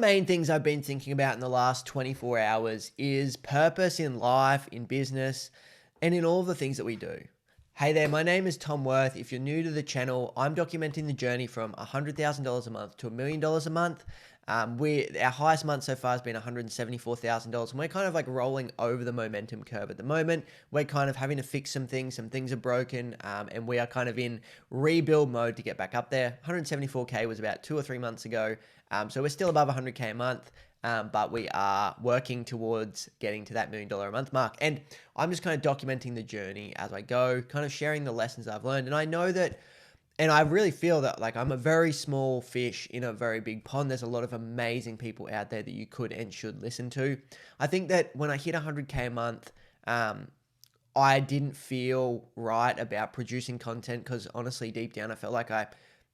Main things I've been thinking about in the last 24 hours is purpose in life, in business, and in all of the things that we do. Hey there, my name is Tom Worth. If you're new to the channel, I'm documenting the journey from $100,000 a month to $1,000,000 a month. Our highest month so far has been $174,000, and we're kind of like rolling over the momentum curve at the moment. We're kind of having to fix some things. Some things are broken, and we are kind of in rebuild mode to get back up there. 174K was about 2 or 3 months ago, so we're still above 100K a month. But we are working towards getting to that $1,000,000 a month mark. And I'm just kind of documenting the journey as I go, kind of sharing the lessons I've learned. And I know that, and I really feel that like I'm a very small fish in a very big pond. There's a lot of amazing people out there that you could and should listen to. I think that when I hit 100K a month, I didn't feel right about producing content because honestly, deep down, I felt like I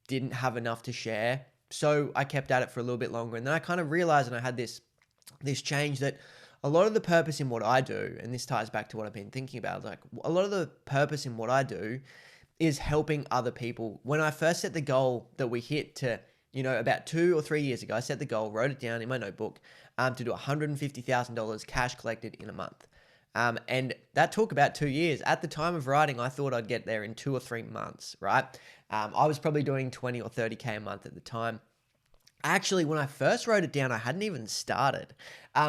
didn't have enough to share. So I kept at it for a little bit longer, and then I kind of realized, and I had this change, that a lot of the purpose in what I do, and this ties back to what I've been thinking about, like a lot of the purpose in what I do is helping other people. When I first set the goal that we hit to, about 2 or 3 years ago, I set the goal, wrote it down in my notebook, to do $150,000 cash collected in a month. And that took about 2 years. At the time of writing, I thought I'd get there in 2 or 3 months, right? I was probably doing 20 or 30K a month at the time. Actually, when I first wrote it down, I hadn't even started.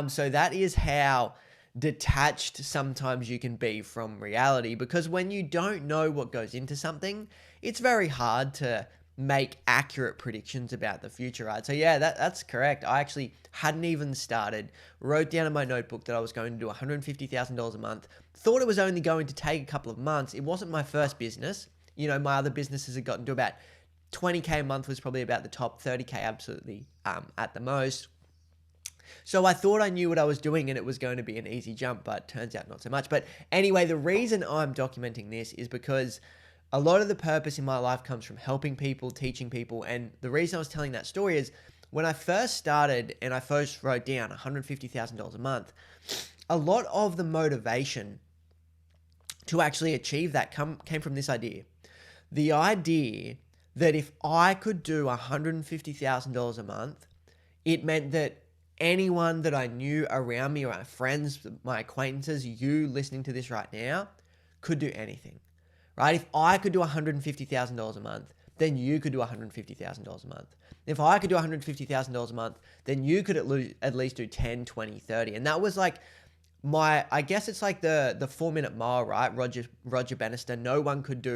So that is how detached sometimes you can be from reality, because when you don't know what goes into something, it's very hard to make accurate predictions about the future, right? So yeah, that's correct. I actually hadn't even started, wrote down in my notebook that I was going to do $150,000 a month, thought it was only going to take a couple of months. It wasn't my first business. My other businesses had gotten to about 20K a month, was probably about the top, 30K absolutely at the most. So I thought I knew what I was doing and it was going to be an easy jump, but turns out not so much. But anyway, the reason I'm documenting this is because a lot of the purpose in my life comes from helping people, teaching people. And the reason I was telling that story is when I first started and I first wrote down $150,000 a month, a lot of the motivation to actually achieve that came from this idea. The idea that if I could do $150,000 a month, it meant that anyone that I knew around me, or my friends, my acquaintances, you listening to this right now, could do anything, right? If I could do $150,000 a month, then you could do $150,000 a month. If I could do $150,000 a month, then you could at least do 10, 20, 30. And that was like I guess it's like the 4-minute mile, right? Roger Bannister, no one could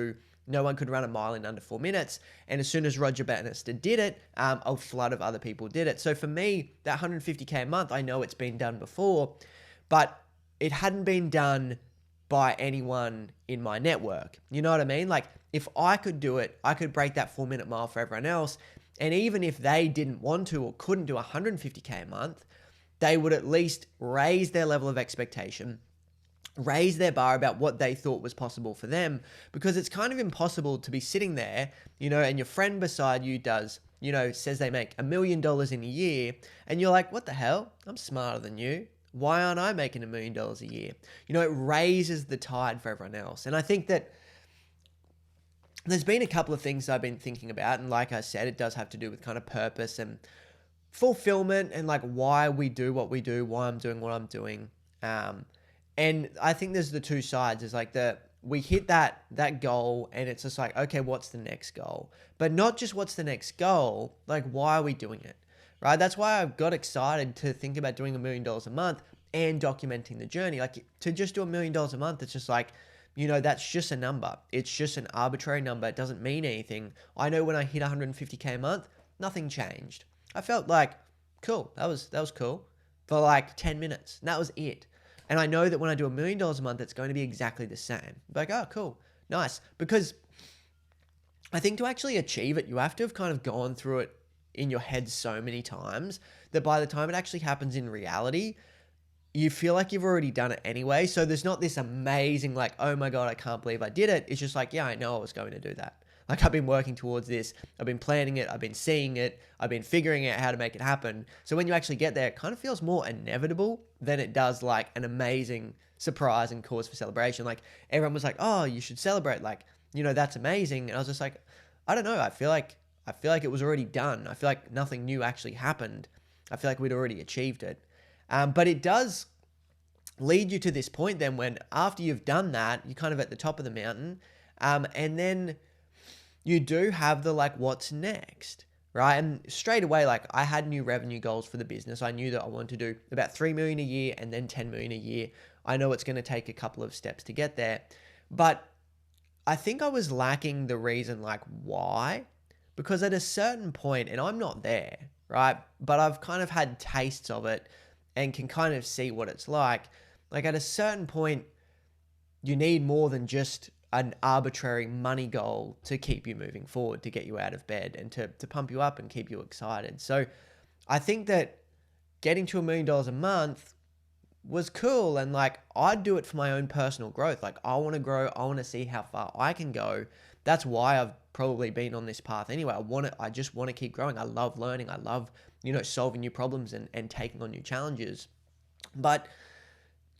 run a mile in under 4 minutes. And as soon as Roger Bannister did it, a flood of other people did it. So for me, that 150K a month, I know it's been done before, but it hadn't been done by anyone in my network. You know what I mean? Like if I could do it, I could break that 4-minute mile for everyone else. And even if they didn't want to or couldn't do 150K a month, they would at least raise their level of expectation, raise their bar about what they thought was possible for them, because it's kind of impossible to be sitting there, and your friend beside you says they make $1,000,000 in a year, and you're like, what the hell? I'm smarter than you. Why aren't I making $1,000,000 a year? It raises the tide for everyone else. And I think that there's been a couple of things I've been thinking about, and like I said, it does have to do with kind of purpose and fulfillment and like why we do what we do, why I'm doing what I'm doing. And I think there's the two sides. Is like we hit that goal and it's just like, okay, what's the next goal? But not just what's the next goal, like why are we doing it, right? That's why I got excited to think about doing $1,000,000 a month and documenting the journey. Like to just do $1,000,000 a month, it's just like, that's just a number. It's just an arbitrary number. It doesn't mean anything. I know when I hit 150K a month, nothing changed. I felt like, cool, that was cool for like 10 minutes. And that was it. And I know that when I do $1,000,000 a month, it's going to be exactly the same. Like, oh, cool, nice. Because I think to actually achieve it, you have to have kind of gone through it in your head so many times that by the time it actually happens in reality, you feel like you've already done it anyway. So there's not this amazing like, oh my God, I can't believe I did it. It's just like, yeah, I know I was going to do that. Like I've been working towards this. I've been planning it. I've been seeing it. I've been figuring out how to make it happen. So when you actually get there, it kind of feels more inevitable than it does like an amazing surprise and cause for celebration. Like everyone was like, oh, you should celebrate. Like, that's amazing. And I was just like, I don't know. I feel like it was already done. I feel like nothing new actually happened. I feel like we'd already achieved it. But it does lead you to this point then when after you've done that, you're kind of at the top of the mountain, and then you do have the like, what's next, right? And straight away, like I had new revenue goals for the business. I knew that I wanted to do about 3 million a year and then 10 million a year. I know it's going to take a couple of steps to get there, but I think I was lacking the reason like why, because at a certain point, and I'm not there, right? But I've kind of had tastes of it and can kind of see what it's like. Like at a certain point, you need more than just an arbitrary money goal to keep you moving forward, to get you out of bed and to pump you up and keep you excited. So I think that getting to $1 million a month was cool. And like, I'd do it for my own personal growth. Like I want to grow. I want to see how far I can go. That's why I've probably been on this path anyway. I just want to keep growing. I love learning. I love, solving new problems and taking on new challenges. But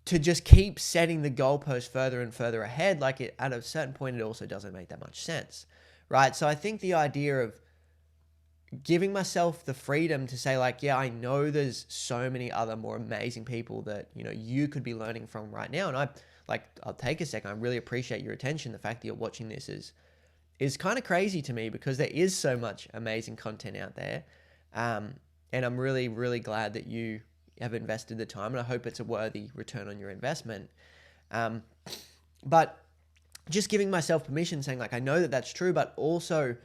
to just keep setting the goalpost further and further ahead, like at a certain point, it also doesn't make that much sense, right? So I think the idea of giving myself the freedom to say like, yeah, I know there's so many other more amazing people that, you could be learning from right now. And I'll take a second. I really appreciate your attention. The fact that you're watching this is kind of crazy to me because there is so much amazing content out there. And I'm really, really glad that you have invested the time, and I hope it's a worthy return on your investment. But just giving myself permission, saying like, I know that that's true, but also,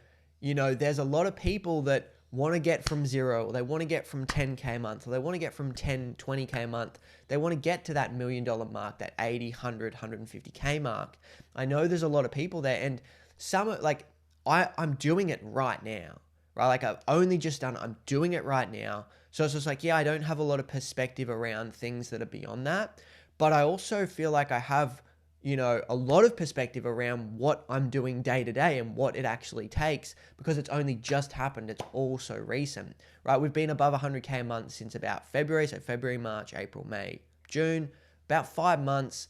there's a lot of people that want to get from zero, or they want to get from 10K a month, or they want to get from 20K a month. They want to get to that $1 million mark, that 80, 100, 150K mark. I know there's a lot of people there, and some like I'm doing it right now, right? Like I've only just done, I'm doing it right now. So it's just like, yeah, I don't have a lot of perspective around things that are beyond that, but I also feel like I have, a lot of perspective around what I'm doing day to day and what it actually takes, because it's only just happened. It's all so recent, right? We've been above 100K a month since about February. So February, March, April, May, June, about 5 months,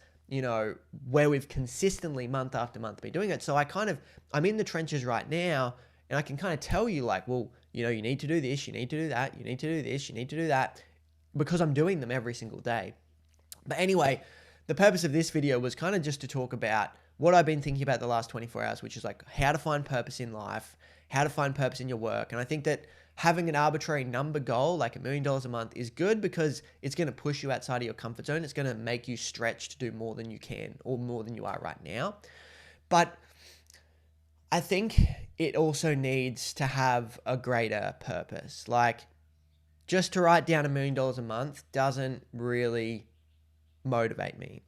where we've consistently month after month been doing it. So I'm in the trenches right now, and I can kind of tell you like, well, you need to do this, you need to do that, you need to do this, you need to do that, because I'm doing them every single day. But anyway, the purpose of this video was kind of just to talk about what I've been thinking about the last 24 hours, which is like how to find purpose in life, how to find purpose in your work. And I think that having an arbitrary number goal, like $1 million a month, is good because it's going to push you outside of your comfort zone. It's going to make you stretch to do more than you can or more than you are right now. But I think it also needs to have a greater purpose. Like just to write down $1 million a month doesn't really motivate me.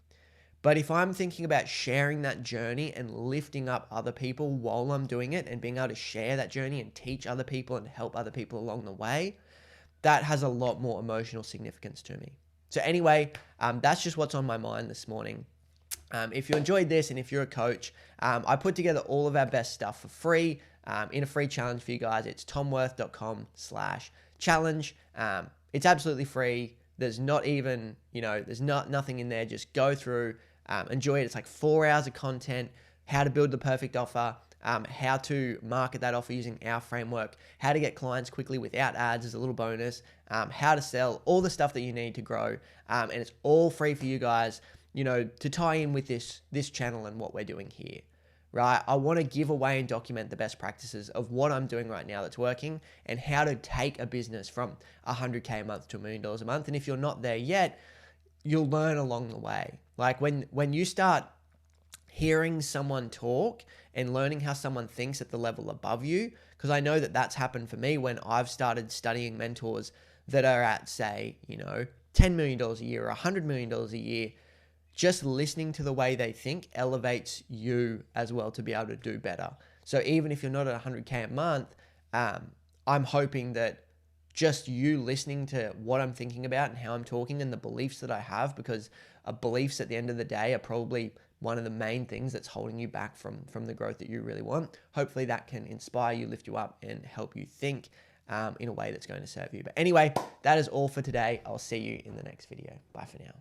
But if I'm thinking about sharing that journey and lifting up other people while I'm doing it and being able to share that journey and teach other people and help other people along the way, that has a lot more emotional significance to me. So anyway, that's just what's on my mind this morning. If you enjoyed this and if you're a coach, I put together all of our best stuff for free in a free challenge for you guys. It's tomworth.com/challenge. It's absolutely free. There's not even, there's nothing in there. Just go through, enjoy it. It's like 4 hours of content, how to build the perfect offer, how to market that offer using our framework, how to get clients quickly without ads as a little bonus, how to sell, all the stuff that you need to grow. And it's all free for you guys, to tie in with this channel and what we're doing here, right? I want to give away and document the best practices of what I'm doing right now that's working and how to take a business from 100K a month to $1 million a month. And if you're not there yet, you'll learn along the way. Like when you start hearing someone talk and learning how someone thinks at the level above you, because I know that that's happened for me when I've started studying mentors that are at, say, $10 million a year or $100 million a year. Just listening to the way they think elevates you as well to be able to do better. So even if you're not at 100K a month, I'm hoping that just you listening to what I'm thinking about and how I'm talking and the beliefs that I have, because beliefs at the end of the day are probably one of the main things that's holding you back from the growth that you really want. Hopefully that can inspire you, lift you up, and help you think in a way that's going to serve you. But anyway, that is all for today. I'll see you in the next video. Bye for now.